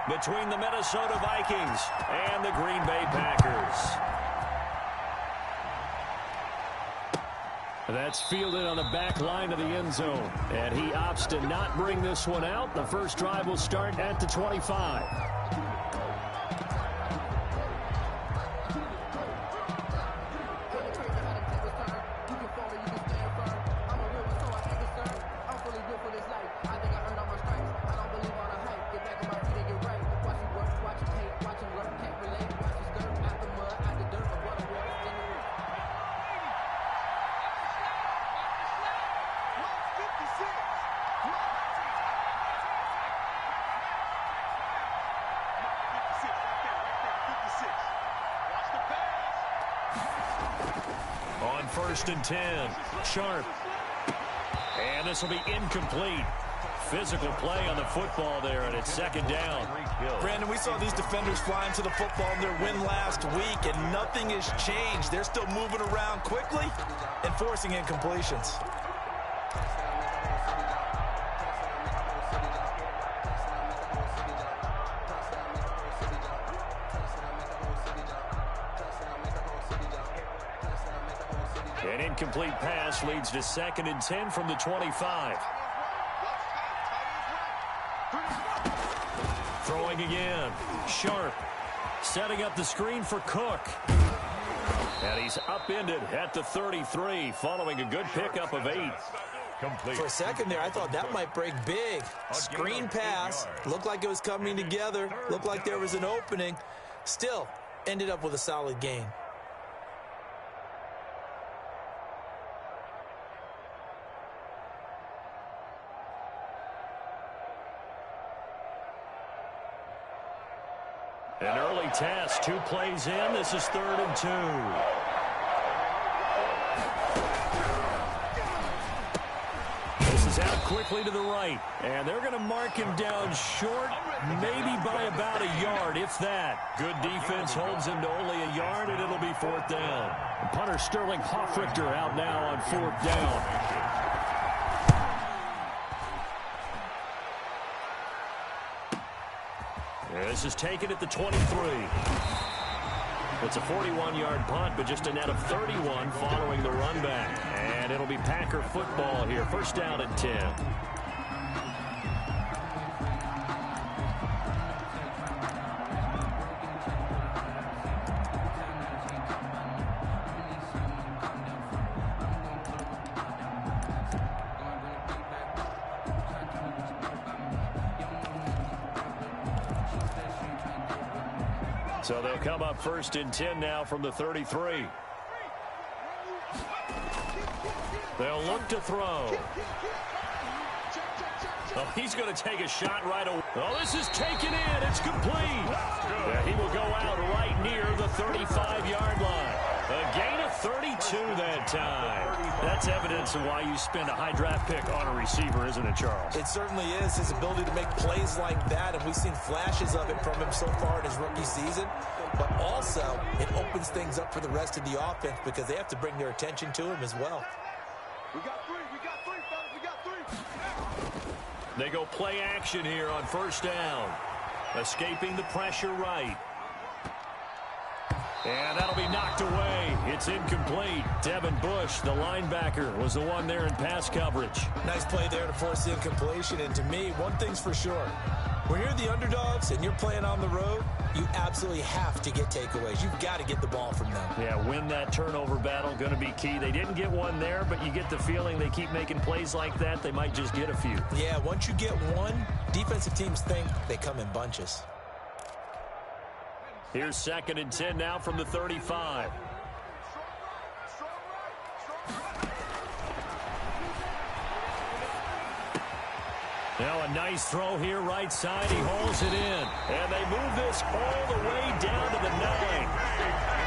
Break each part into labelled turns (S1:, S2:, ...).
S1: between the Minnesota Vikings and the Green Bay Packers. That's fielded on the back line of the end zone, and he opts to not bring this one out. The first drive will start at the 25. On 1st and 10, Sharp. And this will be incomplete. Physical play on the football there, and it's 2nd down.
S2: Brandon, we saw these defenders flying to the football in their win last week, and nothing has changed. They're still moving around quickly and forcing incompletions.
S1: An incomplete pass leads to 2nd and 10 from the 25. Throwing again. Sharp. Setting up the screen for Cook. And he's upended at the 33 following a good pickup of 8.
S3: Complete.
S2: For a second there, I thought that might break big. Screen pass. Looked like it was coming together. Looked like there was an opening. Still, ended up with a solid gain.
S1: An early test, 2 plays in. This is 3rd and 2. This is out quickly to the right, and they're going to mark him down short, maybe by about a yard, if that. Good defense holds him to only a yard, and it'll be 4th down. Punter Sterling Hoffrichter out now on 4th down. This is taken at the 23. It's a 41-yard punt, but just a net of 31 following the run back. And it'll be Packer football here. 1st down and 10. So they'll come up 1st and 10 now from the 33. They'll look to throw. Oh, he's going to take a shot right away. Oh, this is taken in. It's complete. Yeah, he will go out right near the 35-yard line. A gain of 32 that time. That's evidence of why you spend a high draft pick on a receiver, isn't it, Charles?
S2: It certainly is. His ability to make plays like that, and we've seen flashes of it from him so far in his rookie season. But also, it opens things up for the rest of the offense because they have to bring their attention to him as well.
S3: We got 3, fellas, we got 3.
S1: They go play action here on 1st down. Escaping the pressure right. And that'll be knocked away. It's incomplete. Devin Bush, the linebacker, was the one there in pass coverage.
S2: Nice play there to force the incompletion. And to me, one thing's for sure. When you're the underdogs and you're playing on the road, you absolutely have to get takeaways. You've got to get the ball from them.
S1: Yeah, win that turnover battle, going to be key. They didn't get one there, but you get the feeling they keep making plays like that, they might just get a few.
S2: Yeah, once you get one, defensive teams think they come in bunches.
S1: Here's 2nd and 10 now from the 35. Now a nice throw here right side. He hauls it in. And they move this all the way down to the 9.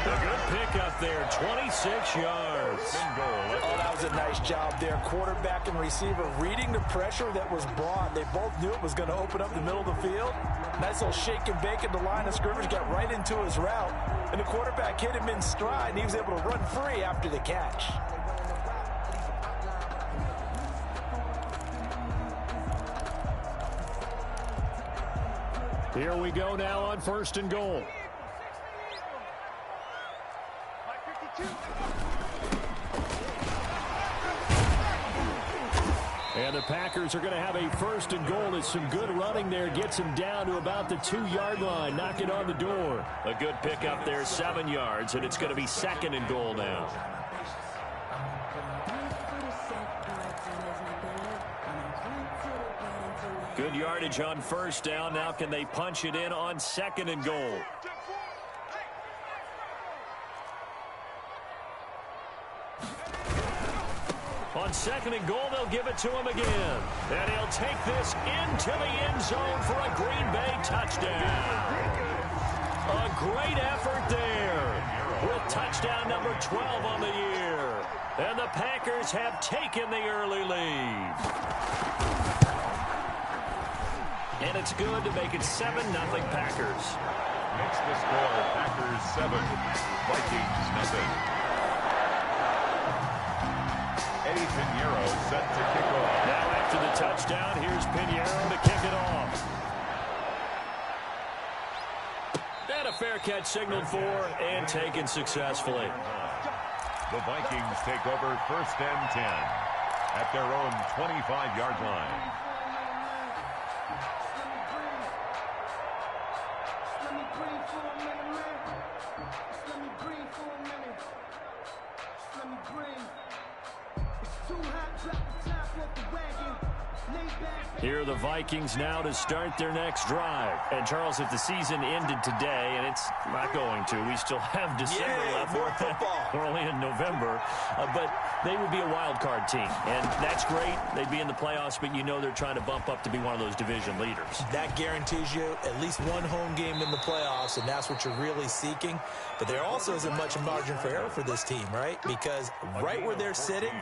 S1: A good pickup there, 26 yards.
S2: Oh, that was a nice job there. Quarterback and receiver reading the pressure that was brought. They both knew it was going to open up the middle of the field. Nice little shake and bake at the line of scrimmage, got right into his route. And the quarterback hit him in stride, and he was able to run free after the catch.
S1: Here we go now on 1st and goal. And the Packers are going to have a 1st and goal. As some good running there gets him down to about the 2-yard line, knocking on the door. A good pickup there, 7 yards, and it's going to be 2nd and goal now. Good yardage on 1st down. Now can they punch it in on 2nd and goal? On 2nd and goal, they'll give it to him again. And he'll take this into the end zone for a Green Bay touchdown. A great effort there with touchdown number 12 on the year. And the Packers have taken the early lead. And it's good to make it 7-0 Packers.
S4: Makes the score Packers 7, Vikings 0. Eddie Pinheiro set to kick off.
S1: Now after the touchdown, here's Pinheiro to kick it off. And a fair catch signaled for and taken successfully.
S4: The Vikings take over 1st and 10 at their own 25-yard line.
S1: Here are the Vikings now to start their next drive. And, Charles, if the season ended today, and it's not going to, we still have December left.
S2: More football.
S1: We're only in November. But they would be a wild card team. And that's great. They'd be in the playoffs, but you know they're trying to bump up to be one of those division leaders.
S2: That guarantees you at least one home game in the playoffs, and that's what you're really seeking. But there also isn't much margin for error for this team, right? Because right where they're sitting,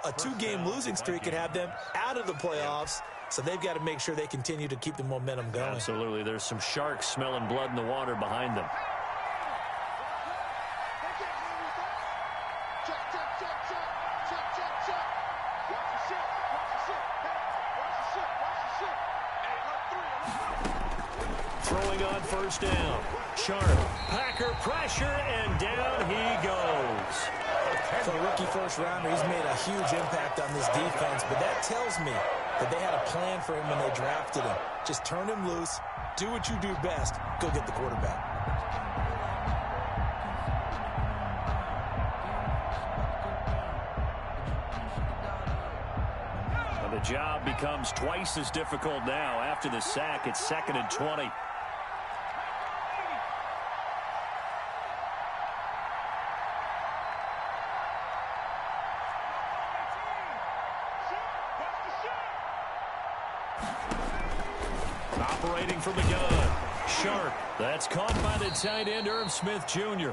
S2: a 2-game losing streak could have them out of the playoffs, so they've got to make sure they continue to keep the momentum going.
S1: Absolutely. There's some sharks smelling blood in the water behind them. Throwing on 1st down. Sharp. Packer pressure, and down he goes.
S2: For a rookie first-rounder, he's made a huge impact on this defense, but that tells me that they had a plan for him when they drafted him. Just turn him loose, do what you do best, go get the quarterback.
S1: And the job becomes twice as difficult now. After the sack, it's 2nd and 20. Operating from the gun. Sharp. That's caught by the tight end, Irv Smith Jr.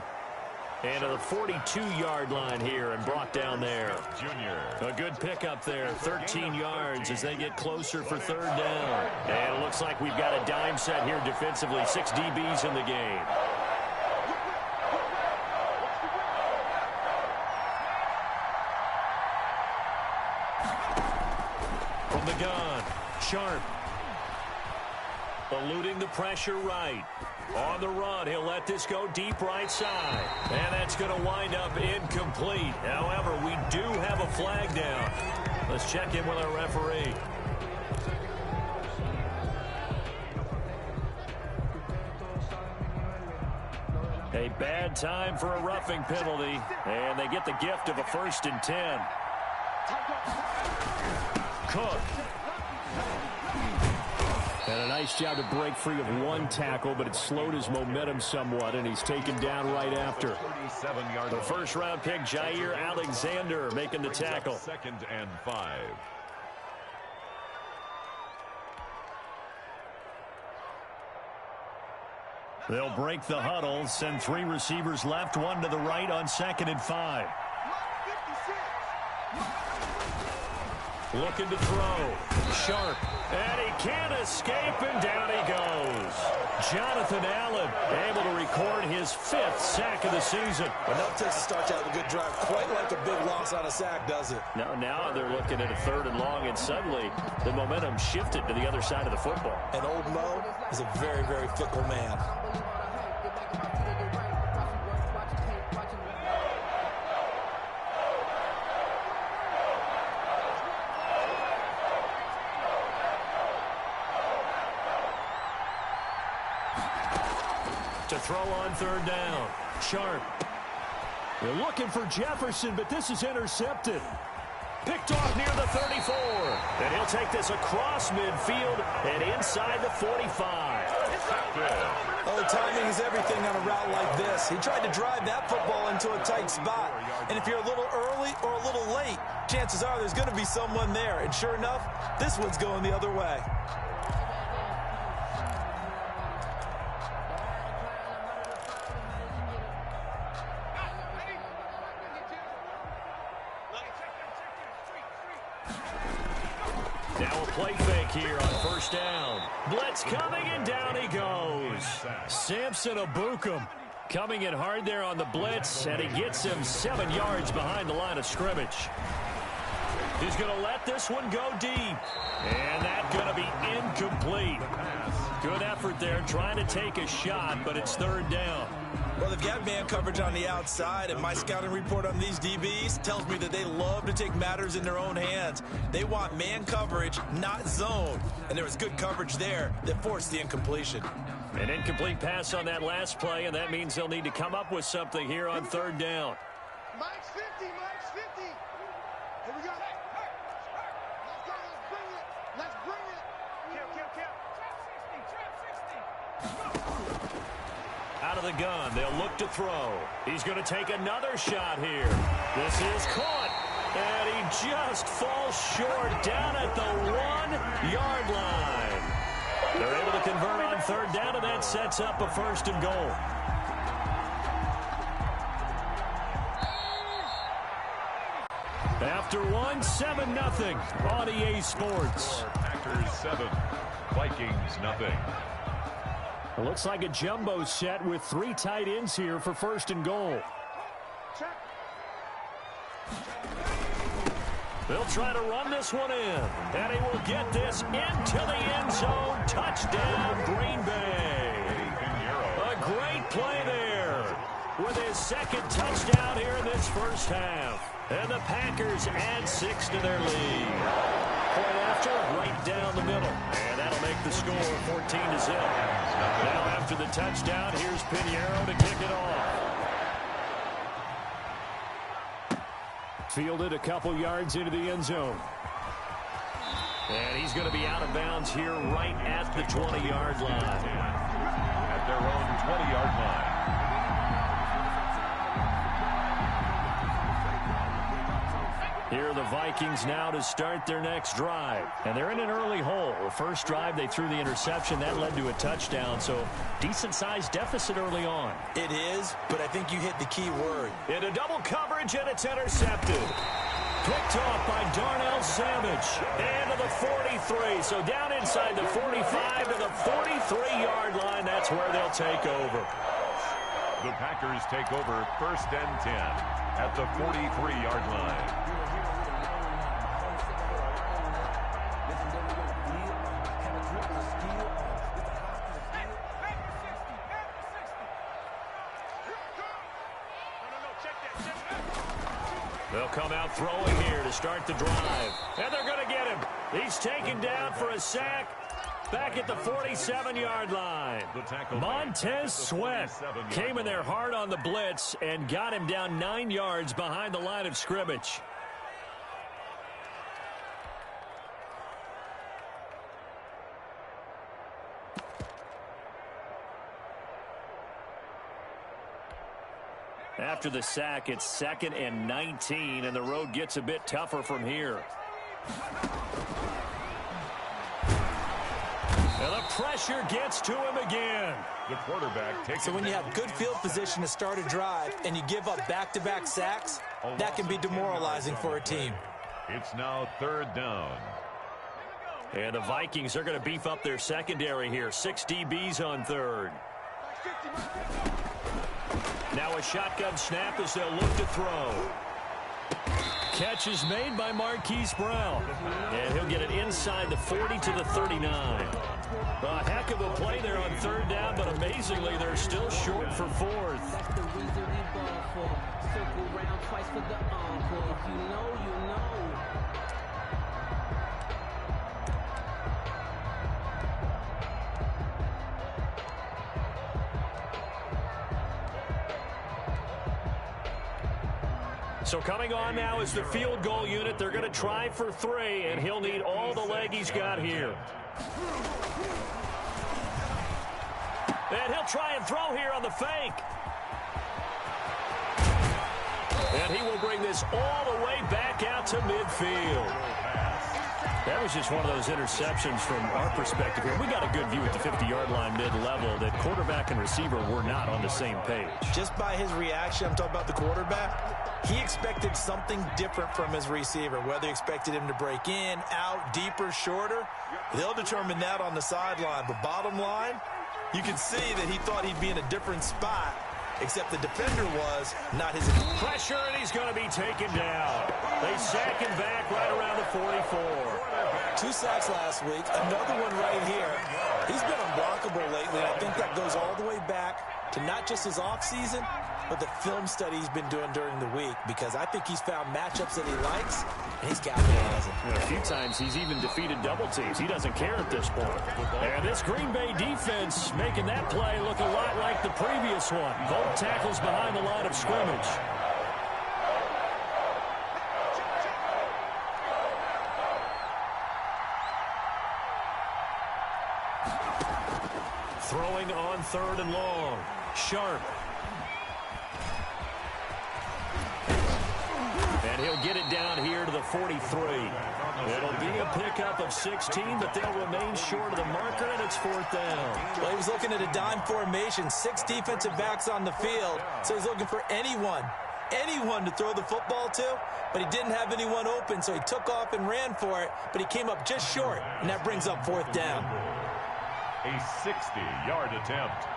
S1: And to the 42-yard line here and brought down there. A good pickup there. 13 yards as they get closer for 3rd down. And it looks like we've got a dime set here defensively. 6 DBs in the game. From the gun. Sharp. Eluding the pressure right. On the run, he'll let this go deep right side. And that's going to wind up incomplete. However, we do have a flag down. Let's check in with our referee. A bad time for a roughing penalty. And they get the gift of a 1st and 10. Cook. And a nice job to break free of one tackle, but it slowed his momentum somewhat, and he's taken down right after. The 1st-round pick, Jair Alexander, making the tackle.
S4: 2nd and 5.
S1: They'll break the huddle, send 3 receivers left, 1 to the right on 2nd and 5. Looking to throw. Sharp. And he can't escape, and down he goes. Jonathan Allen able to record his 5th sack of the season.
S2: Enough to start out a good drive. Quite like a big loss on a sack, does it?
S1: Now they're looking at a 3rd and long, and suddenly the momentum shifted to the other side of the football.
S2: And old Mo is a very, very fickle man.
S1: To throw on 3rd down. Sharp. They're looking for Jefferson, but this is intercepted. Picked off near the 34. And he'll take this across midfield and inside the 45.
S2: Oh, timing is everything on a route like this. He tried to drive that football into a tight spot. And if you're a little early or a little late, chances are there's going to be someone there. And sure enough, this one's going the other way.
S1: Now a play fake here on 1st down. Blitz coming, and down he goes. Samson Abukum coming in hard there on the blitz, and he gets him 7 yards behind the line of scrimmage. He's going to let this one go deep. And that's going to be incomplete. Good effort there trying to take a shot, but it's 3rd down.
S2: Well, they've got man coverage on the outside, and my scouting report on these DBs tells me that they love to take matters in their own hands. They want man coverage, not zone. And there was good coverage there that forced the incompletion.
S1: An incomplete pass on that last play, and that means they'll need to come up with something here on 3rd down.
S3: Mike's 50, Mike's 50. Here we go. Let's go, let's bring it. Let's bring it. Kill. Trap 60.
S1: Out of the gun, they'll look to throw. He's going to take another shot here. This is caught, and he just falls short down at the 1-yard line. They're able to convert on 3rd down, and that sets up a 1st and goal. After 7-0 on EA Sports.
S4: Packers 7, Vikings nothing.
S1: It looks like a jumbo set with 3 tight ends here for 1st and goal. They'll try to run this one in, and he will get this into the end zone. Touchdown, Green Bay. A great play there with his 2nd touchdown here in this 1st half. And the Packers add 6 to their lead. Point after, right down the middle. And that'll make the score 14-0. Now after the touchdown, here's Pinheiro to kick it off. Fielded a couple yards into the end zone. And he's going to be out of bounds here right at the 20-yard line.
S4: At their own 20-yard line.
S1: Here are the Vikings now to start their next drive. And they're in an early hole. The first drive, they threw the interception. That led to a touchdown. So decent-sized deficit early on.
S2: It is, but I think you hit the key word.
S1: Into double coverage, and it's intercepted. Picked off by Darnell Savage. And to the 43. So down inside the 45 to the 43-yard line. That's where they'll take over.
S4: The Packers take over 1st and 10 at the 43-yard line.
S1: They'll come out throwing here to start the drive. And they're going to get him. He's taken down for a sack back at the 47-yard line. Montez Sweat came in there hard on the blitz and got him down 9 yards behind the line of scrimmage. After the sack, it's 2nd and 19, and the road gets a bit tougher from here. And the pressure gets to him again.
S4: The quarterback takes
S2: So when you have good field position to start a drive and you give up back-to-back sacks, that can be demoralizing for a team.
S4: It's now 3rd down.
S1: And the Vikings are going to beef up their secondary here. 6 DBs on third. Now a shotgun snap as they'll look to throw. Catch is made by Marquise Brown. And he'll get it inside the 40 to the 39. A heck of a play there on third down, but amazingly, they're still short for fourth.
S5: That's the reason we ball for. Circle round twice for the encore. If you know, you know.
S1: So coming on now is the field goal unit. They're going to try for 3, and he'll need all the leg he's got here. And he'll try and throw here on the fake. And he will bring this all the way back out to midfield. That was just one of those interceptions from our perspective here. We got a good view at the 50-yard line mid-level that quarterback and receiver were not on the same page.
S2: Just by his reaction, I'm talking about the quarterback, he expected something different from his receiver, whether he expected him to break in, out, deeper, shorter. They'll determine that on the sideline. But bottom line, you can see that he thought he'd be in a different spot, except the defender was not his.
S1: Pressure, and he's going to be taken down. They sack him back right around the 44.
S2: 2 sacks last week, another one right here. He's been unblockable lately, and I think that goes all the way back to not just his offseason, but the film study he's been doing during the week, because I think he's found matchups that he likes, and he's capitalizing.
S1: A few times he's even defeated double teams. He doesn't care at this point. And this Green Bay defense making that play look a lot like the previous one. Both tackles behind the line of scrimmage. Throwing on third and long. Sharp. And he'll get it down here to the 43. It'll be a pickup of 16, but they'll remain short of the marker, and it's 4th down.
S2: Well, he was looking at a dime formation, 6 defensive backs on the field, so he's looking for anyone to throw the football to, but he didn't have anyone open, so he took off and ran for it, but he came up just short, and that brings up 4th down.
S4: A 60-yard attempt.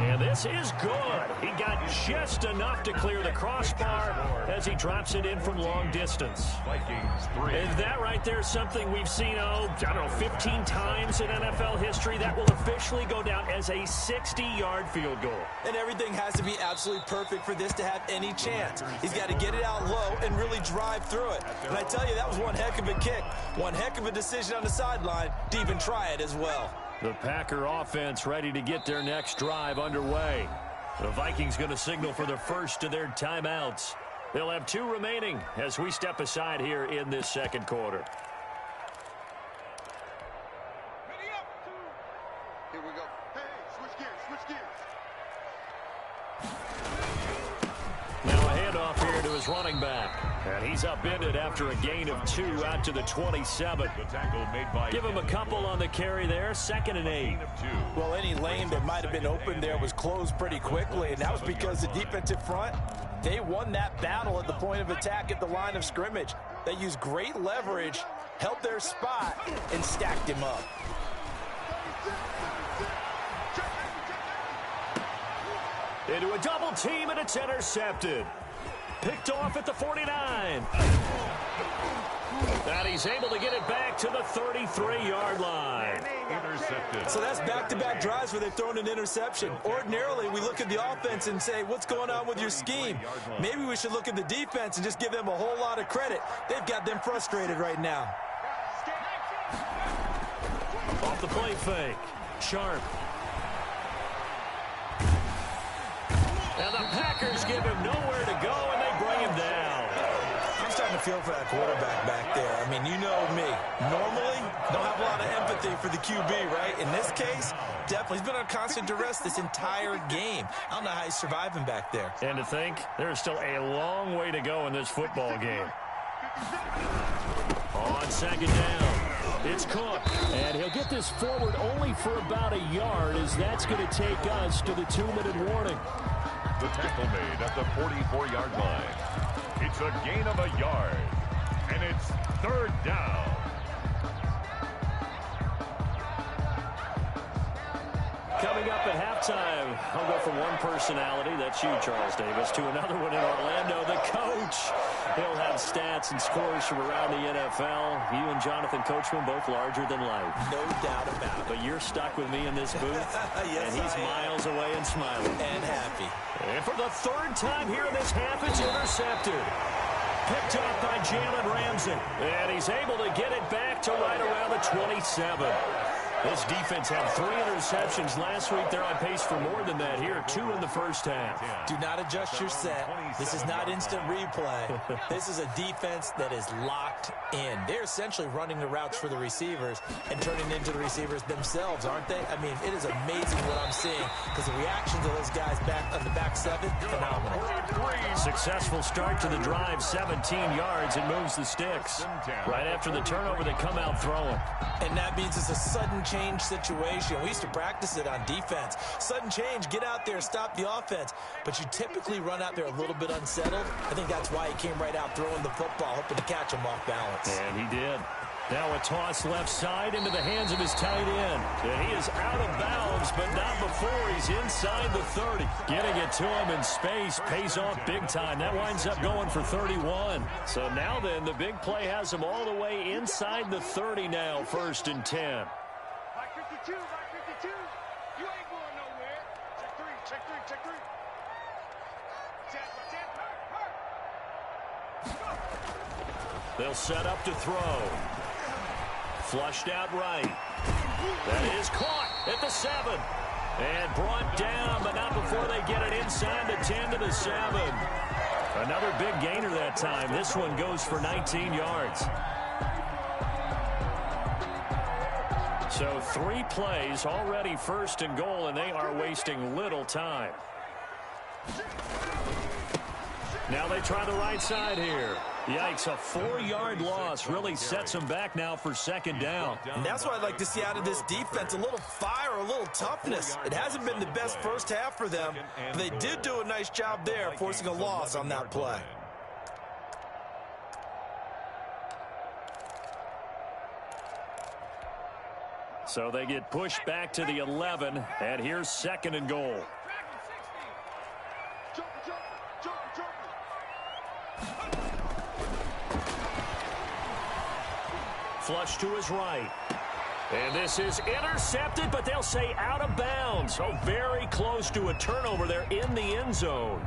S1: And this is good. He got just enough to clear the crossbar as he drops it in from long distance.
S4: Vikings 3.
S1: And that right there is something we've seen, 15 times in NFL history. That will officially go down as a 60-yard field goal.
S2: And everything has to be absolutely perfect for this to have any chance. He's got to get it out low and really drive through it. And I tell you, that was one heck of a kick. One heck of a decision on the sideline to even try it as well.
S1: The Packer offense ready to get their next drive underway. The Vikings going to signal for the first of their timeouts. They'll have 2 remaining as we step aside here in this second quarter.
S3: Ready up. Here we go. Hey, switch gears.
S1: Now a handoff here to his running back. And he's upended after a gain of 2 out to the 27.
S4: The tackle made by
S1: Give him a couple on the carry there. 2nd and 8.
S2: Well, any lane that might have been open there was closed pretty quickly, and that was because the defensive front, they won that battle at the point of attack at the line of scrimmage. They used great leverage, held their spot, and stacked him up.
S1: Into a double team, and it's intercepted. Picked off at the 49. And he's able to get it back to the 33-yard line.
S4: Intercepted.
S2: So that's back-to-back drives where they've thrown an interception. Ordinarily, we look at the offense and say, what's going on with your scheme? Maybe we should look at the defense and just give them a whole lot of credit. They've got them frustrated right now.
S1: Off the play fake. Sharp. And the Packers give him nowhere to go, and they bring him down.
S2: I'm starting to feel for that quarterback back there. I mean, you know me. Normally, don't have a lot of empathy for the QB, right? In this case, definitely. He's been on constant duress this entire game. I don't know how he's surviving back there.
S1: And to think, there's still a long way to go in this football game. On 2nd down. It's Cook, and he'll get this forward only for about a yard, as that's going to take us to the 2-minute warning.
S4: The tackle made at the 44-yard line. It's a gain of a yard, and it's 3rd down.
S1: Coming up at halftime, I'll go from one personality, that's you, Charles Davis, to another one in Orlando, the coach. He'll have stats and scores from around the NFL. You and Jonathan Coachman, both larger than life.
S2: No doubt about it.
S1: But you're stuck with me in this booth,
S2: Yes,
S1: and he's miles away and smiling.
S2: And happy.
S1: And for the 3rd time here in this half, it's intercepted. Picked up by Jalen Ramsey. And he's able to get it back to right around the 27. This defense had 3 interceptions last week. They're on pace for more than that here. 2 in the first half.
S2: Do not adjust your set. This is not instant replay. This is a defense that is locked in. They're essentially running the routes for the receivers and turning into the receivers themselves, aren't they? I mean, it is amazing what I'm seeing because the reactions of those guys back on the back 7, phenomenal.
S1: Successful start to the drive, 17 yards. It moves the sticks. Right after the turnover, they come out throwing.
S2: And that means it's a sudden change situation. We used to practice it on defense. Sudden change, get out there, stop the offense. But you typically run out there a little bit unsettled. I think that's why he came right out throwing the football, hoping to catch him off balance.
S1: And he did. Now a toss left side into the hands of his tight end. And he is out of bounds, but not before he's inside the 30. Getting it to him in space pays off big time. That winds up going for 31. So now then, the big play has him all the way inside the 30 now, 1st and 10.
S3: Right 52, right 52. You ain't going nowhere. Check 3, check 3, check 3.
S1: They'll set up to throw. Flushed out right. That is caught at the 7. And brought down, but not before they get it inside the 10 to the 7. Another big gainer that time. This one goes for 19 yards. So 3 plays, already 1st and goal, and they are wasting little time. Now they try the right side here. Yikes, a 4-yard loss really sets them back now for 2nd down.
S2: And that's what I'd like to see out of this defense, a little fire, a little toughness. It hasn't been the best first half for them, but they did do a nice job there, forcing a loss on that play.
S1: So they get pushed back to the 11, and here's 2nd and goal. Flush to his right. And this is intercepted, but they'll say out of bounds. Oh, very close to a turnover there in the end zone.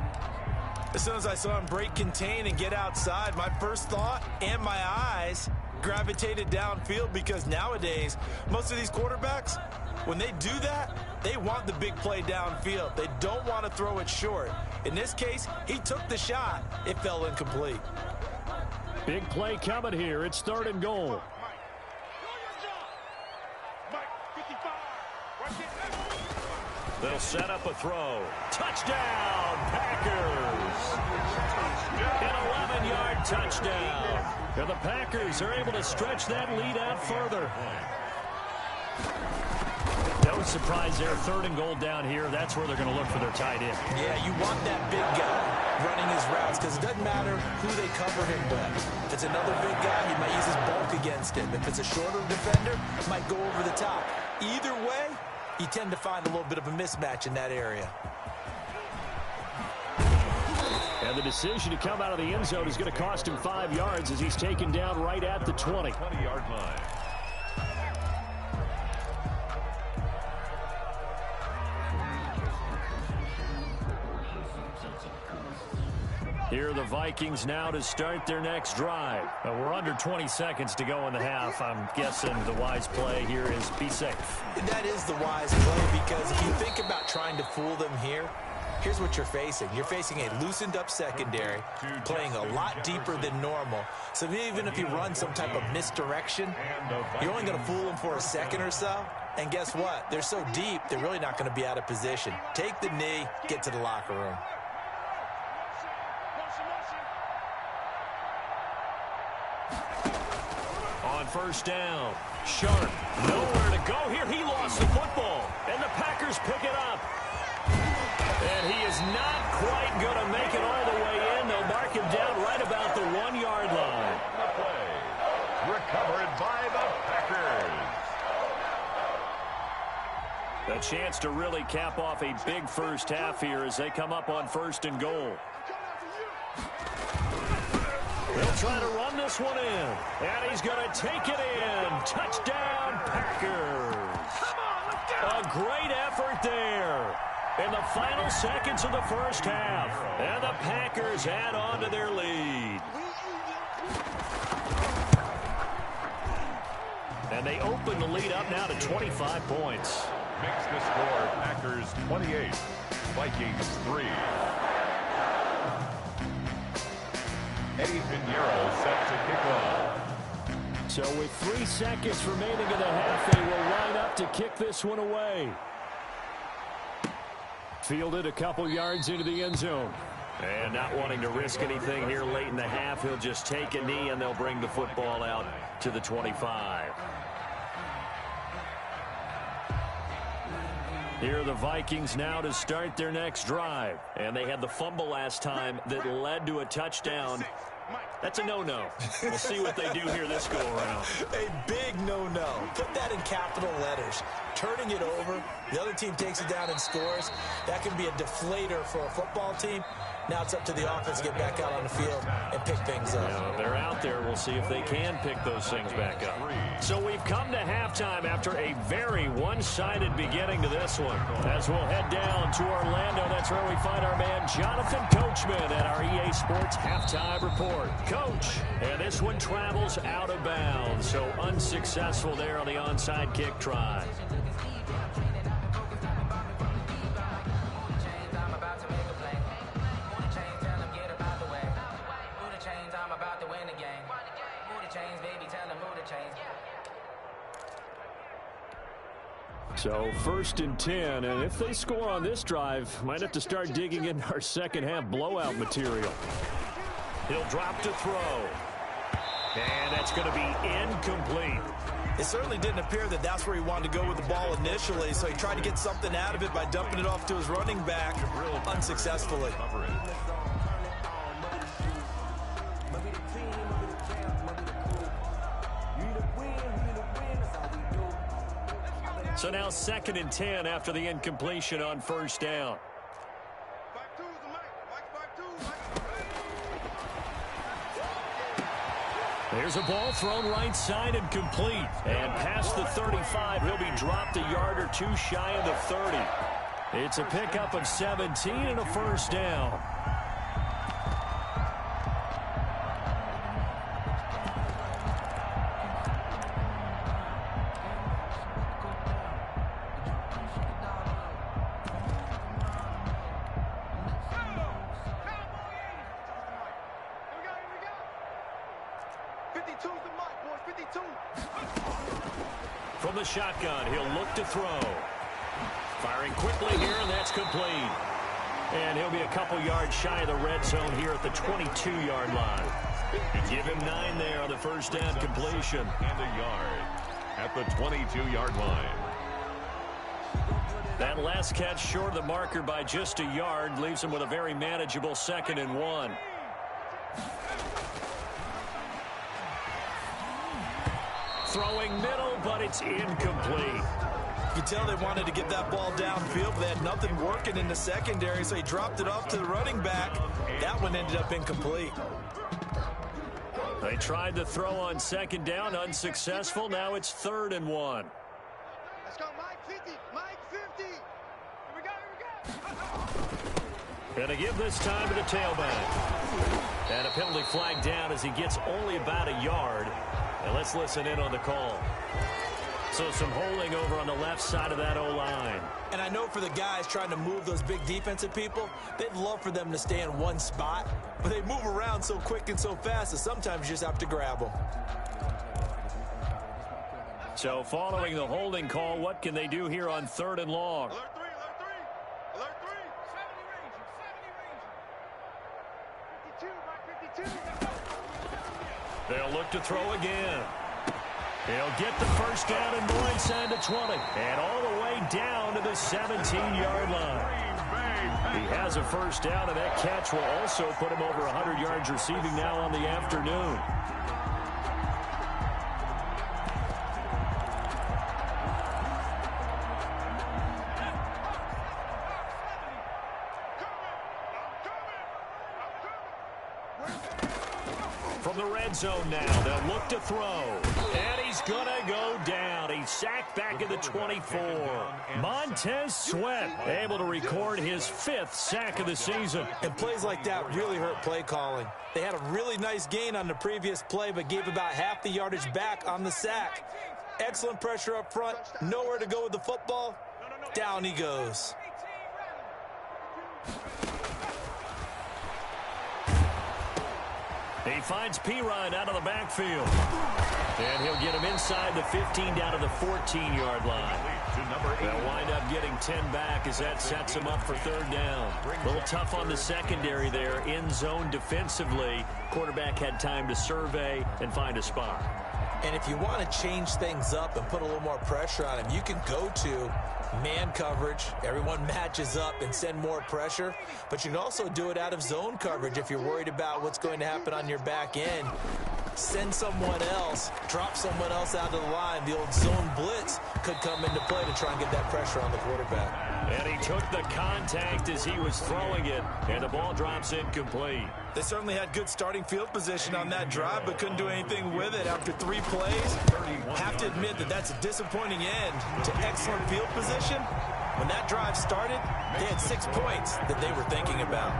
S2: As soon as I saw him break contain and get outside, my first thought and my eyes gravitated downfield, because nowadays, most of these quarterbacks, when they do that, they want the big play downfield. They don't want to throw it short. In this case, he took the shot. It fell incomplete.
S1: Big play coming here. It's 3rd and goal. They'll set up a throw. Touchdown, Packers! An 11-yard touchdown. And the Packers are able to stretch that lead out further. No surprise there. 3rd and goal down here. That's where they're going to look for their tight end.
S2: Yeah, you want that big guy running his routes, because it doesn't matter who they cover him with. If it's another big guy, he might use his bulk against him. If it's a shorter defender, he might go over the top. Either way, you tend to find a little bit of a mismatch in that area.
S1: And the decision to come out of the end zone is going to cost him 5 yards as he's taken down right at the 20.
S4: 20-yard line.
S1: Here are the Vikings now to start their next drive. We're under 20 seconds to go in the half. I'm guessing the wise play here is be safe.
S2: That is the wise play, because if you think about trying to fool them here, here's what you're facing. You're facing a loosened up secondary, playing a lot deeper than normal. So even if you run some type of misdirection, you're only going to fool them for a second or so. And guess what? They're so deep, they're really not going to be out of position. Take the knee, get to the locker room.
S1: On 1st down, Sharp, nowhere to go here. He lost the football, and the Packers pick it up. And he is not quite going to make it all the way in. They'll mark him down right about the 1-yard line.
S4: The play recovered by the Packers.
S1: A chance to really cap off a big first half here as they come up on 1st and goal. They'll try to run this one in, and he's going to take it in. Touchdown, Packers. A great effort there in the final seconds of the first half, and the Packers add on to their lead. And they open the lead up now to 25 points.
S4: Makes the score Packers 28, Vikings 3. Eddie Pinheiro set to kick off.
S1: So with 3 seconds remaining in the half, they will line up to kick this one away. Fielded a couple yards into the end zone. And not wanting to risk anything here late in the half, he'll just take a knee and they'll bring the football out to the 25. Here are the Vikings now to start their next drive. And they had the fumble last time that led to a touchdown. That's a no-no. We'll see what they do here this go-around.
S2: A big no-no. Put that in capital letters. Turning it over, the other team takes it down and scores. That can be a deflator for a football team. Now it's up to the offense to get back out on the field and pick things up.
S1: Yeah, they're out there. We'll see if they can pick those things back up. So we've come to halftime after a very one-sided beginning to this one. As we'll head down to Orlando, that's where we find our man Jonathan Coachman at our EA Sports Halftime Report. Coach, and this one travels out of bounds, so unsuccessful there on the onside kick try. So 1st and 10, and if they score on this drive, might have to start digging in our second half blowout material. He'll drop to throw. And that's going to be incomplete.
S2: It certainly didn't appear that that's where he wanted to go with the ball initially, so he tried to get something out of it by dumping it off to his running back unsuccessfully.
S1: So now 2nd and 10 after the incompletion on 1st down. There's a ball thrown right side and complete. And past the 35, he'll be dropped a yard or two shy of the 30. It's a pickup of 17 and a 1st down. From the shotgun, he'll look to throw. Firing quickly here, and that's complete. And he'll be a couple yards shy of the red zone here at the 22-yard line. Give him 9 there on the 1st down completion.
S4: And a yard at the 22-yard line.
S1: That last catch short of the marker by just a yard leaves him with a very manageable 2nd and 1. Throwing middle, but it's incomplete.
S2: You can tell they wanted to get that ball downfield, but they had nothing working in the secondary, so he dropped it off to the running back. That one ended up incomplete.
S1: They tried to throw on 2nd down, unsuccessful. Now it's 3rd and 1.
S3: Let's go, Mike 50. Mike 50. Here we go.
S1: Gonna give this time to the tailback. And a penalty flag down as he gets only about a yard. And let's listen in on the call. So some holding over on the left side of that O-line.
S2: And I know for the guys trying to move those big defensive people, they'd love for them to stay in one spot. But they move around so quick and so fast that sometimes you just have to grab them.
S1: So following the holding call, what can they do here on 3rd and long?
S3: Alert 3, alert 3. Alert 3. 52, Mike 52.
S1: They'll look to throw again. He'll get the first down and more inside the 20. And all the way down to the 17-yard line. He has a first down, and that catch will also put him over 100 yards receiving now on the afternoon. From the red zone now, they'll look to throw. And he's going to go down. He's sacked back at the 24. Montez Sweat able to record his 5th sack of the season.
S2: And plays like that really hurt play calling. They had a really nice gain on the previous play, but gave about half the yardage back on the sack. Excellent pressure up front. Nowhere to go with the football. Down he goes.
S1: He finds Pirine out of the backfield. And he'll get him inside the 15 down to the 14-yard line. They'll wind up getting 10 back as that sets him up for 3rd down. A little tough on the secondary there. In zone defensively. Quarterback had time to survey and find a spot.
S2: And if you want to change things up and put a little more pressure on him, you can go to man coverage. Everyone matches up and send more pressure. But you can also do it out of zone coverage if you're worried about what's going to happen on your back end. Send someone else, drop someone else out of the line. The old zone blitz could come into play to try and get that pressure on the quarterback.
S1: And he took the contact as he was throwing it, and the ball drops incomplete.
S2: They certainly had good starting field position on that drive, but couldn't do anything with it after 3 plays. Have to admit that that's a disappointing end to excellent field position. When that drive started, they had 6 points that they were thinking about.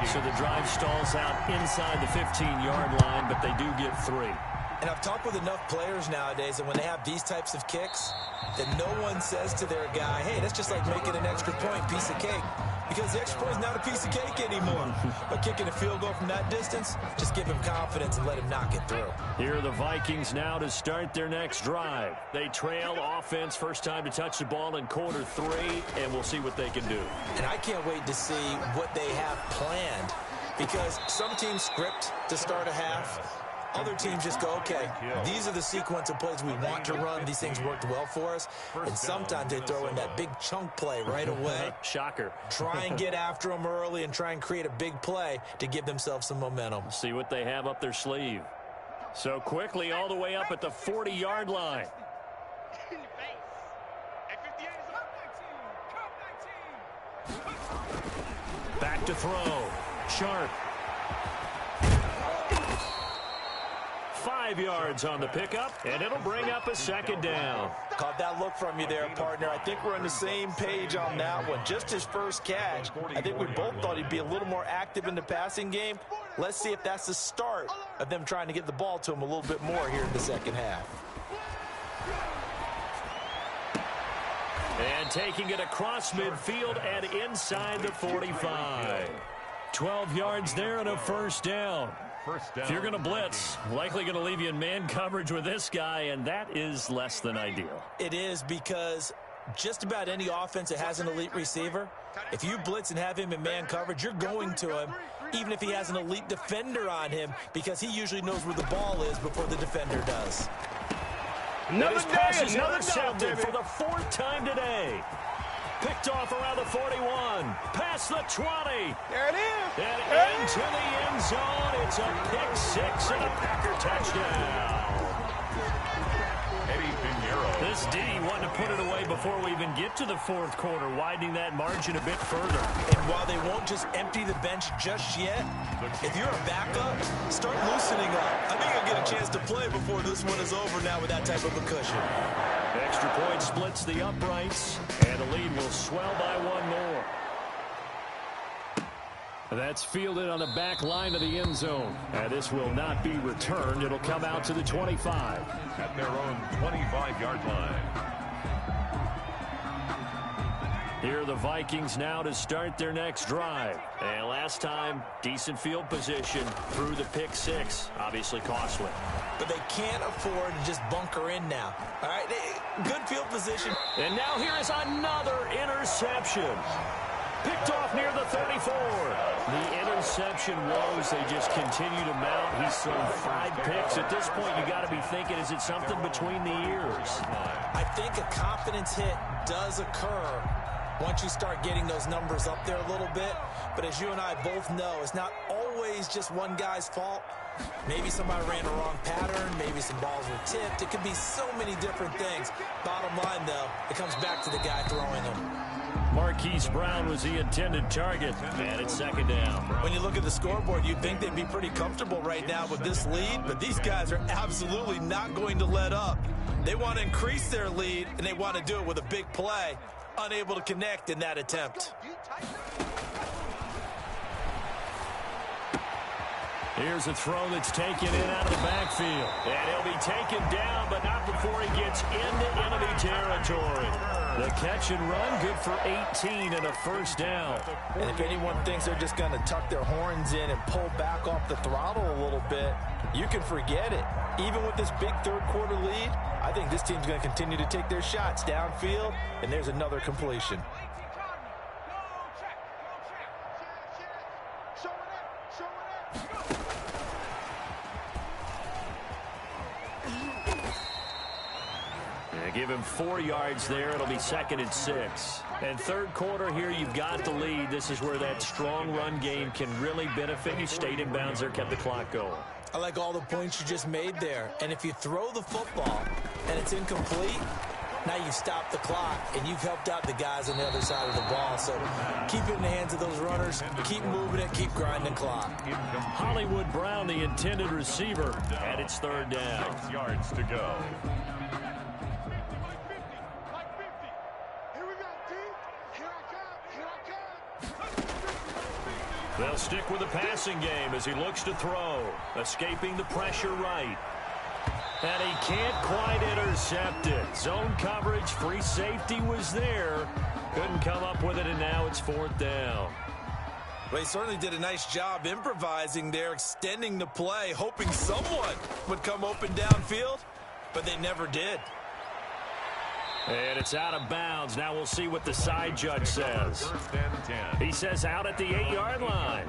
S1: So the drive stalls out inside the 15-yard line, but they do get 3.
S2: And I've talked with enough players nowadays that when they have these types of kicks, that no one says to their guy, hey, that's just like making an extra point, piece of cake. Because the extra point is not a piece of cake anymore. But kicking a field goal from that distance, just give him confidence and let him knock it through.
S1: Here are the Vikings now to start their next drive. They trail offense, first time to touch the ball in quarter 3, and we'll see what they can do.
S2: And I can't wait to see what they have planned. Because some teams script to start a half. Other teams just go, okay, these are the sequence of plays we want to run. These things worked well for us. And sometimes they throw in that big chunk play right away.
S1: Shocker.
S2: Try and get after them early and try and create a big play to give themselves some momentum.
S1: See what they have up their sleeve. So quickly all the way up at the 40-yard line. Back to throw. Sharp. 5 yards on the pickup, and it'll bring up a 2nd down.
S2: Caught that look from you there, partner. I think we're on the same page on that one. Just his first catch. I think we both thought he'd be a little more active in the passing game. Let's see if that's the start of them trying to get the ball to him a little bit more here in the second half.
S1: And taking it across midfield and inside the 45. 12 yards there and a first down. If you're going to blitz, likely going to leave you in man coverage with this guy, and that is less than ideal.
S2: It is, because just about any offense that has an elite receiver, if you blitz and have him in man coverage, you're going to him, even if he has an elite defender on him, because he usually knows where the ball is before the defender does.
S1: Another pass is intercepted for the 4th time today. Picked off around the 41. Past the 20.
S3: There it is.
S1: And into the end zone. It's a pick 6 and a Packer touchdown. This D wanted to put it away before we even get to the 4th quarter, widening that margin a bit further.
S2: And while they won't just empty the bench just yet, if you're a backup, start loosening up. I think you'll get a chance to play before this one is over now with that type of a cushion.
S1: Extra point splits the uprights, and the lead will swell by 1 more. That's fielded on the back line of the end zone. And this will not be returned. It'll come out to the 25.
S4: At their own 25-yard line.
S1: Here are the Vikings now to start their next drive. And last time, decent field position through the pick 6. Obviously costly.
S2: But they can't afford to just bunker in now. All right, good field position.
S1: And now here is another interception. Picked off near the 34. The interception woes, they just continue to mount. He's thrown 5 picks. At this point, you got to be thinking, is it something between the ears?
S2: I think a confidence hit does occur once you start getting those numbers up there a little bit. But as you and I both know, it's not always just one guy's fault. Maybe somebody ran the wrong pattern. Maybe some balls were tipped. It could be so many different things. Bottom line, though, it comes back to the guy throwing them.
S1: Marquise Brown was the intended target, and it's second down.
S2: When you look at the scoreboard, you'd think they'd be pretty comfortable right now with this lead, but these guys are absolutely not going to let up. They want to increase their lead, and they want to do it with a big play. Unable to connect in that attempt.
S1: Here's a throw that's taken in out of the backfield. And he'll be taken down, but not before he gets into enemy territory. The catch and run, good for 18 and a first down.
S2: And if anyone thinks they're just going to tuck their horns in and pull back off the throttle a little bit, you can forget it. Even with this big third-quarter lead, I think this team's going to continue to take their shots downfield, and there's another completion.
S1: Give him 4 yards there. It'll be second and 6. And third quarter here, you've got the lead. This is where that strong run game can really benefit you. Stayed in bounds there, kept the clock going.
S2: I like all the points you just made there. And if you throw the football and it's incomplete, now you stop the clock and you've helped out the guys on the other side of the ball. So keep it in the hands of those runners. Keep moving it. Keep grinding clock.
S1: Hollywood Brown, the intended receiver, and it's third down.
S4: 6 yards to go.
S1: They'll stick with the passing game as he looks to throw. Escaping the pressure right. And he can't quite intercept it. Zone coverage, free safety was there. Couldn't come up with it, and now it's fourth down.
S2: Well, he certainly did a nice job improvising there, extending the play, hoping someone would come open downfield, but they never did.
S1: And it's out of bounds. Now we'll see what the side judge says.
S4: First and 10.
S1: He says out at the 8-yard line.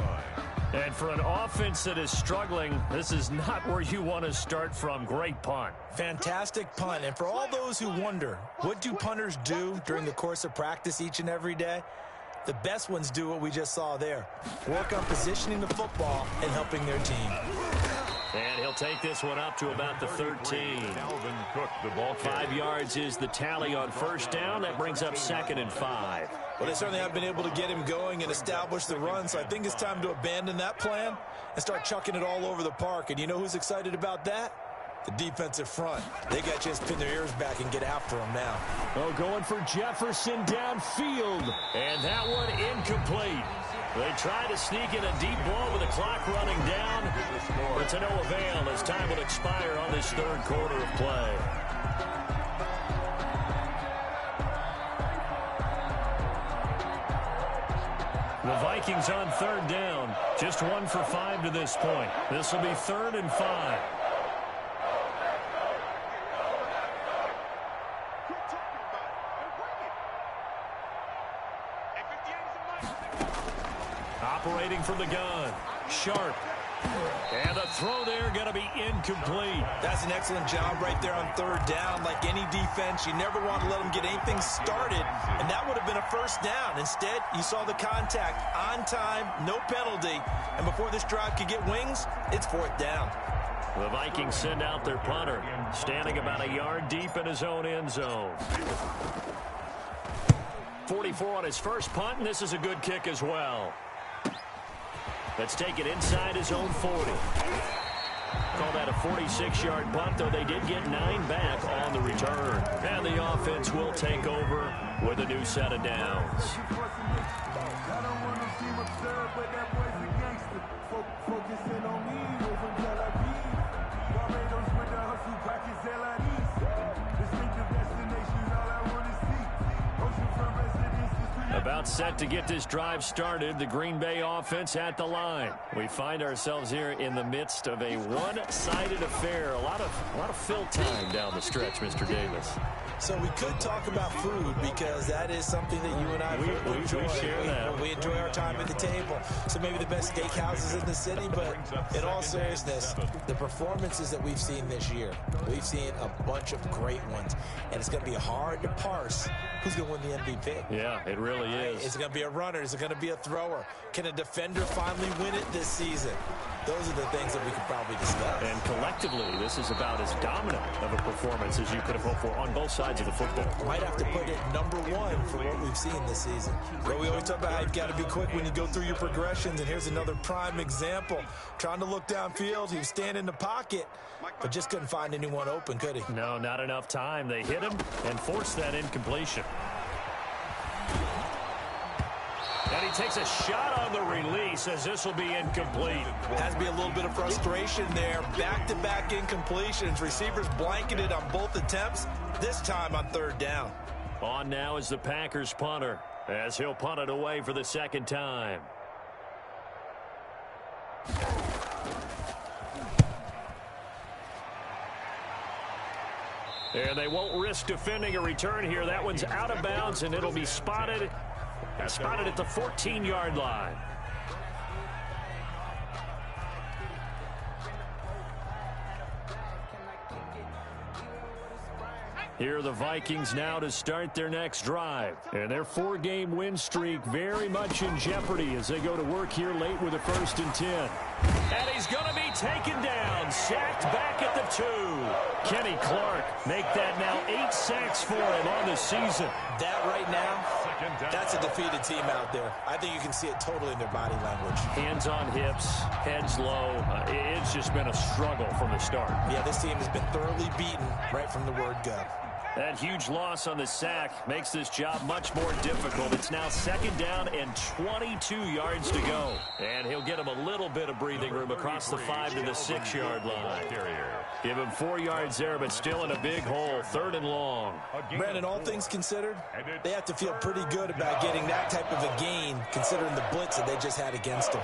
S1: And for an offense that is struggling, this is not where you want to start from. Great punt.
S2: Fantastic punt. And for all those who wonder, what do punters do during the course of practice each and every day? The best ones do what we just saw there. Work on positioning the football and helping their team.
S1: And he'll take this one up to about the 13. 5 yards is the tally on first down. That brings up second and 5.
S2: Well, they certainly have been able to get him going and establish the run, so I think it's time to abandon that plan and start chucking it all over the park. And you know who's excited about that? The defensive front. They got a chance to pin their ears back and get after him now.
S1: Oh, going for Jefferson downfield. And that one incomplete. They try to sneak in a deep ball with the clock running down, but to no avail as time will expire on this third quarter of play. The Vikings on third down, just 1 for 5 to this point. This will be 3rd and 5. Operating from the gun, Sharp. And the throw there going to be incomplete.
S2: That's an excellent job right there on third down. Like any defense, you never want to let them get anything started, and that would have been a first down. Instead, you saw the contact on time, no penalty, and before this drive could get wings, it's fourth down.
S1: The Vikings send out their punter, standing about a yard deep in his own end zone. 44 on his first punt, and this is a good kick as well. Let's take it inside his own 40. Call that a 46-yard punt, though they did get 9 back on the return. And the offense will take over with a new set of downs. About About set to get this drive started. The Green Bay offense at the line. We find ourselves here in the midst of a one-sided affair. A lot of fill time down the stretch, Mr. Davis.
S2: So we could talk about food because that is something that you and I enjoy.
S1: We share that.
S2: We enjoy our time at the table. So maybe the best steakhouses in the city, but in all seriousness, the performances that we've seen this year, we've seen a bunch of great ones, and it's going to be hard to parse who's going to win the MVP.
S1: Yeah, it really is.
S2: Is it going to be a runner? Is it going to be a thrower? Can a defender finally win it this season? Those are the things that we could probably discuss.
S1: And collectively, this is about as dominant of a performance as you could have hoped for on both sides of the football.
S2: Might have to put it #1 for what we've seen this season. But we always talk about how you've got to be quick when you go through your progressions, and here's another prime example. Trying to look downfield, he was standing in the pocket, but just couldn't find anyone open, could he?
S1: No, not enough time. They hit him and forced that incompletion. And he takes a shot on the release as this will be incomplete.
S2: Has to be a little bit of frustration there. Back-to-back incompletions. Receivers blanketed on both attempts, this time on 3rd down.
S1: On now is the Packers punter as he'll punt it away for the 2nd time. And they won't risk defending a return here. That one's out of bounds, and it'll be spotted at the 14-yard line. Here are the Vikings now to start their next drive. And their 4-game win streak very much in jeopardy as they go to work here late with a 1st and 10. And he's going to be taken down, sacked back at the 2. Kenny Clark make that now 8 sacks for him on the season.
S2: That right now, that's a defeated team out there. I think you can see it totally in their body language.
S1: Hands on hips, heads low. It's just been a struggle from the start.
S2: Yeah, this team has been thoroughly beaten right from the word go.
S1: That huge loss on the sack makes this job much more difficult. It's now 2nd down and 22 yards to go. And he'll get him a little bit of breathing room across the 5 to the 6-yard line. Give him 4 yards there, but still in a big hole. 3rd and long.
S2: Brandon, all things considered, they have to feel pretty good about getting that type of a gain, considering the blitz that they just had against them.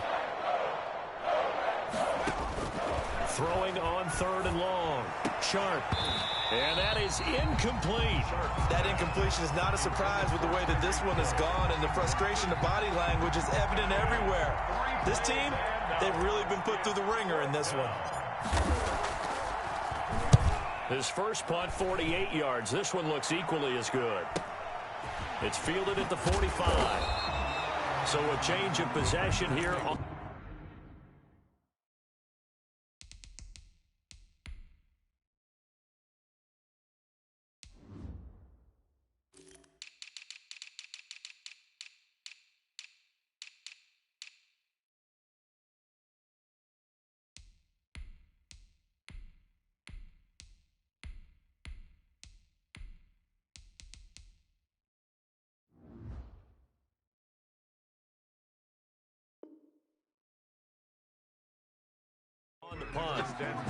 S1: Throwing on 3rd and long. Sharp. And that is incomplete.
S2: That incompletion is not a surprise with the way that this one has gone, and the frustration, the body language is evident everywhere. This team, they've really been put through the ringer in this one.
S1: His first punt, 48 yards. This one looks equally as good. It's fielded at the 45. So a change of possession here.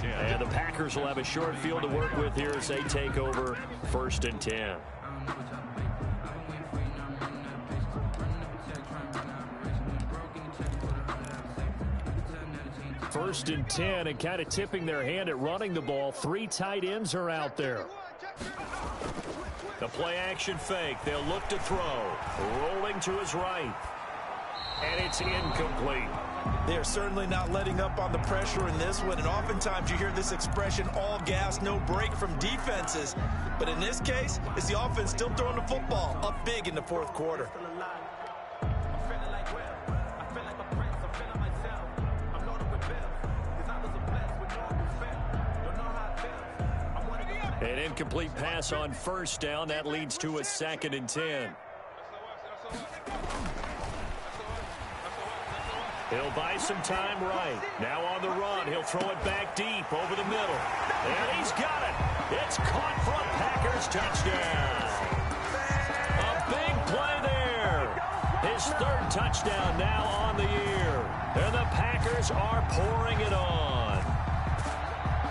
S1: And the Packers will have a short field to work with here as they take over 1st and 10. First and 10, and kind of tipping their hand at running the ball. 3 tight ends are out there. The play action fake. They'll look to throw. Rolling to his right. And it's incomplete.
S2: They are certainly not letting up on the pressure in this one, and oftentimes you hear this expression, all gas, no break from defenses. But in this case, it's the offense still throwing the football up big in the 4th quarter.
S1: An incomplete pass on 1st down. That leads to a 2nd and 10. He'll buy some time right. Now on the run. He'll throw it back deep over the middle. And he's got it. It's caught for a Packers touchdown. A big play there. His 3rd touchdown now on the year. And the Packers are pouring it on.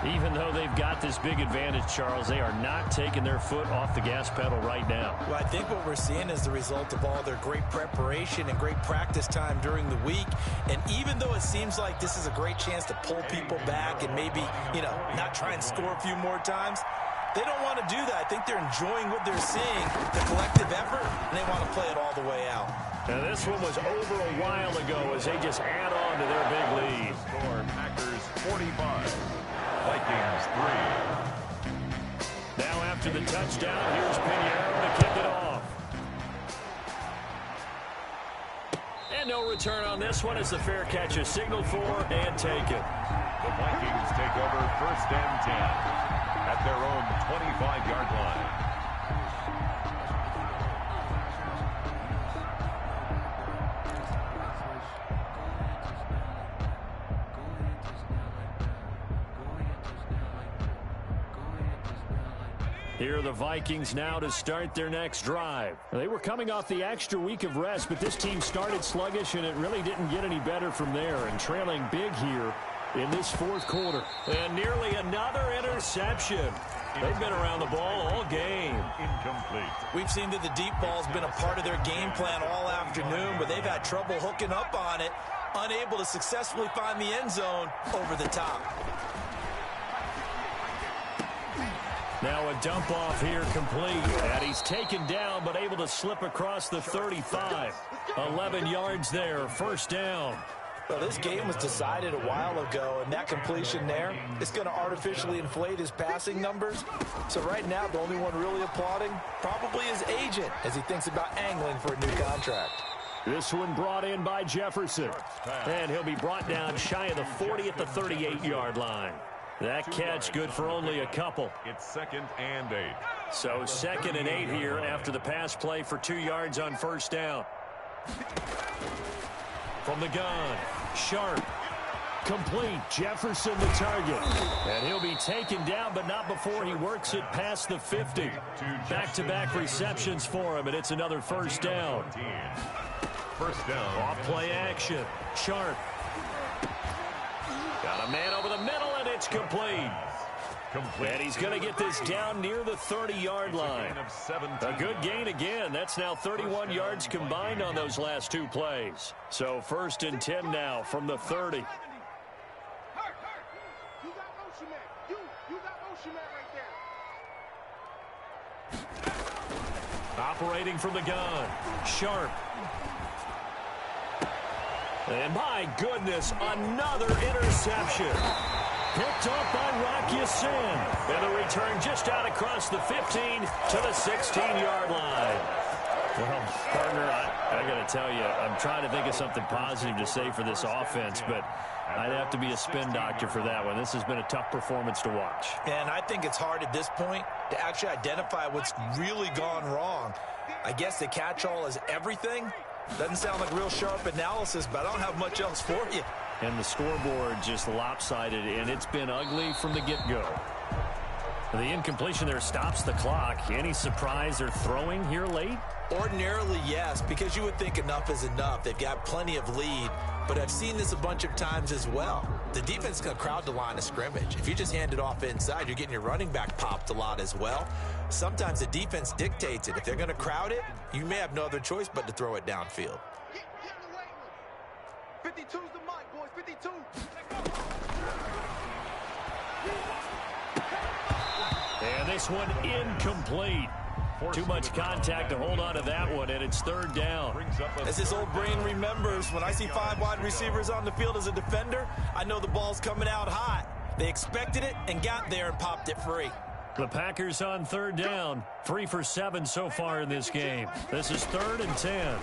S1: Even though they've got this big advantage, Charles, they are not taking their foot off the gas pedal right now.
S2: Well, I think what we're seeing is the result of all their great preparation and great practice time during the week. And even though it seems like this is a great chance to pull people back and maybe, not try and score a few more times, they don't want to do that. I think they're enjoying what they're seeing, the collective effort, and they want to play it all the way out.
S1: And this one was over a while ago as they just add on to their big lead.
S4: Score Packers 45. Vikings 3.
S1: Now after the touchdown, here's Pinheiro to kick it off. And no return on this one as the fair catch is signaled for and taken.
S4: The Vikings take over 1st and 10 at their own 25-yard line.
S1: Here are the Vikings now to start their next drive. They were coming off the extra week of rest, but this team started sluggish, and it really didn't get any better from there, and trailing big here in this 4th quarter. And nearly another interception. They've been around the ball all game.
S4: Incomplete.
S2: We've seen that the deep ball's been a part of their game plan all afternoon, but they've had trouble hooking up on it, unable to successfully find the end zone over the top.
S1: Now a dump off here complete, and he's taken down but able to slip across the 35. 11 yards there, 1st down.
S2: Well, this game was decided a while ago, and that completion there is going to artificially inflate his passing numbers. So right now, the only one really applauding probably his agent as he thinks about angling for a new contract.
S1: This one brought in by Jefferson, and he'll be brought down shy of the 40 at the 38-yard line. That catch good for only a couple.
S4: It's 2nd and 8.
S1: So 2nd and 8 here after the pass play for 2 yards on 1st down. From the gun, Sharp. Complete. Jefferson the target. And he'll be taken down, but not before he works it past the 50. Back-to-back receptions for him, and it's another 1st down.
S4: 1st down.
S1: Off play action. Sharp. Got a man over the middle, and it's complete. And he's going to get this down near the 30-yard line. A good gain again. That's now 31 yards combined on those last 2 plays. So 1st and 10 now from the 30.
S3: You got motion man. You got motion man right there.
S1: Operating from the gun. Sharp. And my goodness, another interception. Picked off by Rocky Sin. And the return just out across the 15 to the 16-yard line. Well, partner, I got to tell you, I'm trying to think of something positive to say for this offense, but I'd have to be a spin doctor for that one. This has been a tough performance to watch.
S2: And I think it's hard at this point to actually identify what's really gone wrong. I guess the catch-all is everything. Doesn't sound like real sharp analysis, but I don't have much else for you.
S1: And the scoreboard just lopsided, and it's been ugly from the get-go. The incompletion there stops the clock. Any surprise they're throwing here late?
S2: Ordinarily, yes, because you would think enough is enough. They've got plenty of lead, but I've seen this a bunch of times as well. The defense is going to crowd the line of scrimmage. If you just hand it off inside, you're getting your running back popped a lot as well. Sometimes the defense dictates it. If they're going to crowd it, you may have no other choice but to throw it downfield.
S3: Get the late one. 52's the mic, boys. 52.
S1: And this one incomplete. Too much contact to hold on to that one, and it's 3rd down.
S2: As his old brain remembers, when I see 5 wide receivers on the field as a defender, I know the ball's coming out hot. They expected it and got there and popped it free.
S1: The Packers on 3rd down. 3 for 7 so far in this game. This is 3rd and 10.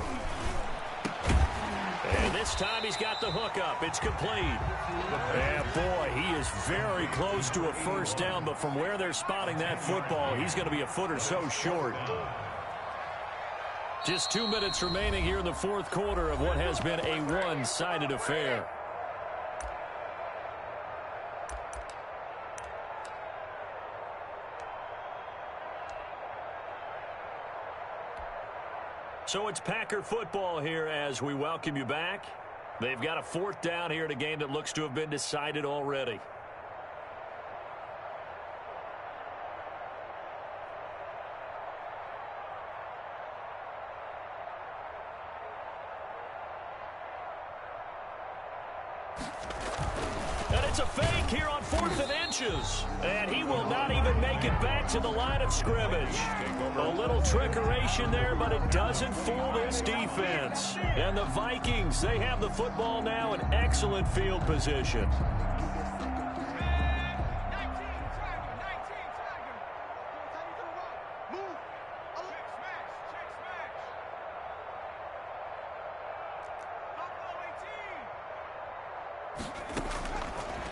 S1: And this time he's got the hook up. It's complete. And boy, he is very close to a 1st down, but from where they're spotting that football, he's going to be a foot or so short. Just 2 minutes remaining here in the 4th quarter of what has been a one-sided affair. So it's Packer football here as we welcome you back. They've got a 4th down here in a game that looks to have been decided already. It's a fake here on 4th and inches. And he will not even make it back to the line of scrimmage. A little trickeration there, but it doesn't fool this defense. And the Vikings, they have the football now in excellent field position.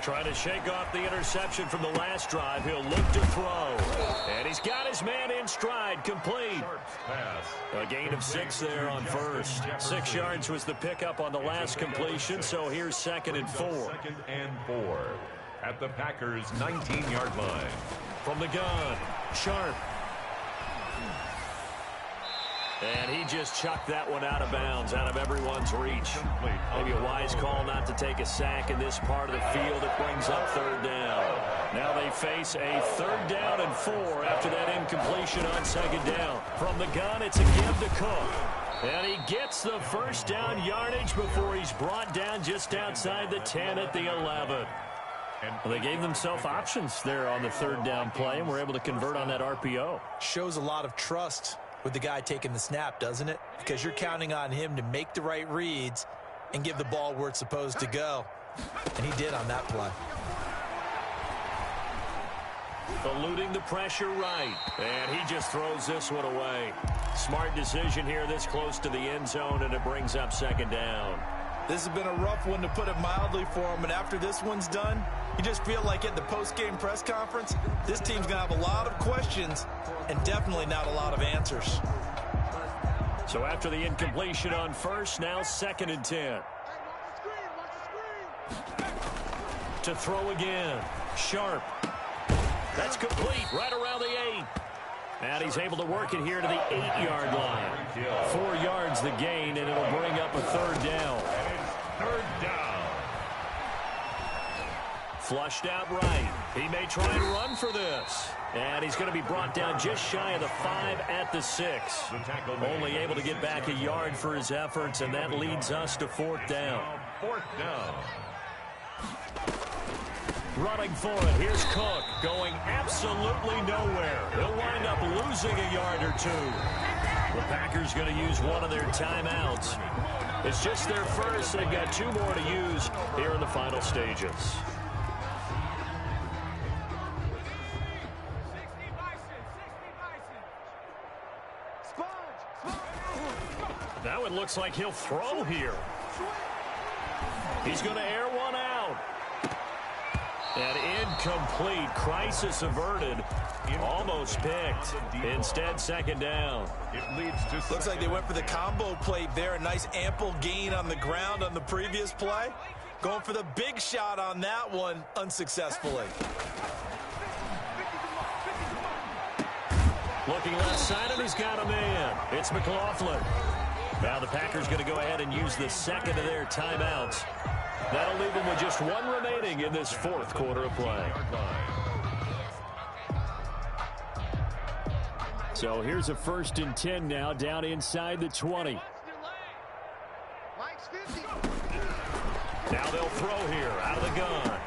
S1: Trying to shake off the interception from the last drive. He'll look to throw. And he's got his man in stride, complete. A gain of 6 there on first. 6 yards was the pickup on the last completion, so here's 2nd and 4.
S4: 2nd and 4 at the Packers' 19-yard line.
S1: From the gun, Sharp. And he just chucked that one out of bounds, out of everyone's reach. Maybe a wise call not to take a sack in this part of the field. It brings up 3rd down. Now they face a 3rd down and 4 after that incompletion on 2nd down. From the gun, it's a give to Cook. And he gets the 1st down yardage before he's brought down just outside the 10 at the 11. Well, they gave themselves options there on the 3rd down play and were able to convert on that RPO.
S2: Shows a lot of trust with the guy taking the snap, doesn't it? Because you're counting on him to make the right reads and give the ball where it's supposed to go. And he did on that play.
S1: Eluding the pressure right. And he just throws this one away. Smart decision here this close to the end zone, and it brings up 2nd down.
S2: This has been a rough one, to put it mildly, for him. And after this one's done, you just feel like at the post-game press conference, this team's going to have a lot of questions and definitely not a lot of answers.
S1: So after the incompletion on first, now 2nd and 10. To throw again. Sharp. That's complete right around the 8. And he's able to work it here to the 8-yard line. 4 yards the gain, and it'll bring up a 3rd down.
S4: 3rd down.
S1: Flushed out right. He may try and run for this. And he's going to be brought down just shy of the 5 at the 6. Only able to get back a yard for his efforts, and that leads us to 4th down.
S4: 4th down.
S1: Running for it. Here's Cook going absolutely nowhere. He'll wind up losing a yard or 2. The Packers going to use one of their timeouts. It's just their first. They've got 2 more to use here in the final stages. Now it looks like he'll throw here. He's going to air one out. And incomplete. Crisis averted. Almost picked. Instead, 2nd down.
S4: It leads to
S2: Looks like they went for the combo play there. A nice ample gain on the ground on the previous play. Going for the big shot on that one unsuccessfully.
S1: Looking left side, and he's got a man. It's McLaughlin. Now the Packers going to go ahead and use the 2nd of their timeouts. That'll leave them with just 1 remaining in this 4th quarter of play. So here's a 1st and 10 now, down inside the 20. Now they'll throw here out of the gun.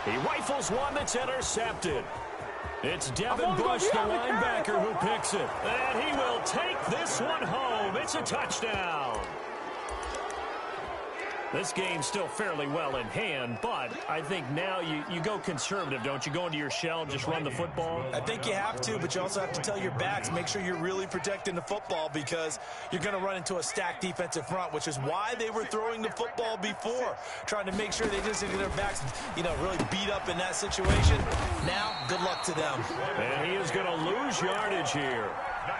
S1: He rifles one that's intercepted. It's Devin Bush, the linebacker, who picks it. And he will take this one home. It's a touchdown. This game's still fairly well in hand, but I think now you go conservative, don't you? Go into your shell and just run the football?
S2: I think you have to, but you also have to tell your backs, make sure you're really protecting the football, because you're going to run into a stacked defensive front, which is why they were throwing the football before, trying to make sure they just get their backs, really beat up in that situation. Now, good luck to them.
S1: And he is going to lose yardage here.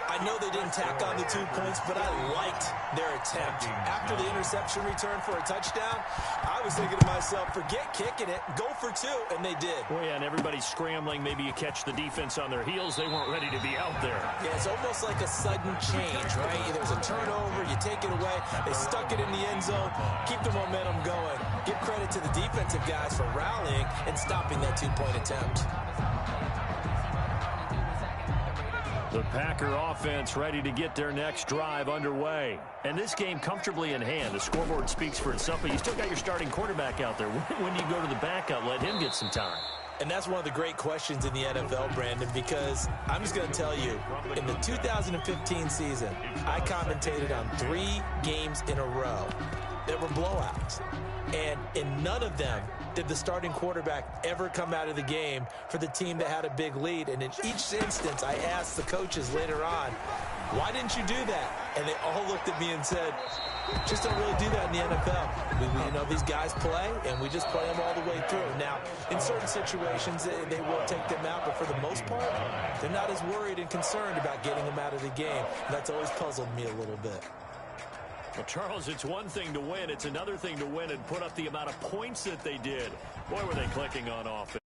S2: I know they didn't tack on the 2 points, but I liked their attempt. After the interception return for a touchdown, I was thinking to myself, forget kicking it, go for 2, and they did.
S1: Well, yeah, and everybody's scrambling. Maybe you catch the defense on their heels. They weren't ready to be out there.
S2: Yeah, it's almost like a sudden change, right? There's a turnover, you take it away, they stuck it in the end zone, keep the momentum going. Give credit to the defensive guys for rallying and stopping that 2-point attempt.
S1: The Packer offense ready to get their next drive underway. And this game comfortably in hand. The scoreboard speaks for itself, but you still got your starting quarterback out there. When do you go to the backup, let him get some time?
S2: And that's one of the great questions in the NFL, Brandon, because I'm just going to tell you, in the 2015 season, I commentated on 3 games in a row that were blowouts. And in none of them did the starting quarterback ever come out of the game for the team that had a big lead. And in each instance, I asked the coaches later on, why didn't you do that? And they all looked at me and said, just don't really do that in the NFL. You know, these guys play, and we just play them all the way through. Now, in certain situations, they will take them out, but for the most part, they're not as worried and concerned about getting them out of the game. And that's always puzzled me a little bit.
S1: Well, Charles, it's one thing to win. It's another thing to win and put up the amount of points that they did. Boy, were they clicking on offense.